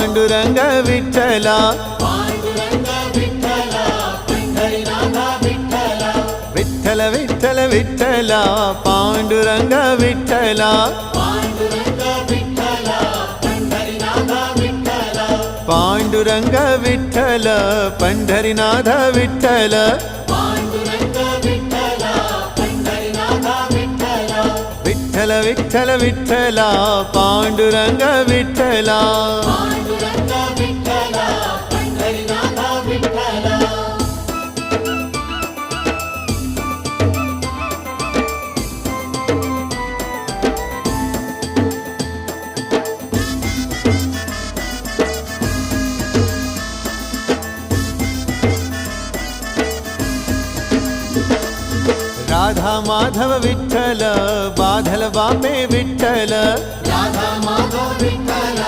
पांडुरंग विठ्ठला विठ्ठल विठ्ठल विठ्ठला पांडुरंग विठ्ठला पांडुरंग विठ्ठल पंढरीनाथ विठ्ठल विठ्ठल विठ्ठल विठ्ठला पांडुरंग विठ्ठला राधा माधव विठ्ठल बाधल बापे विठ्ठल राधा माधव विठ्ठल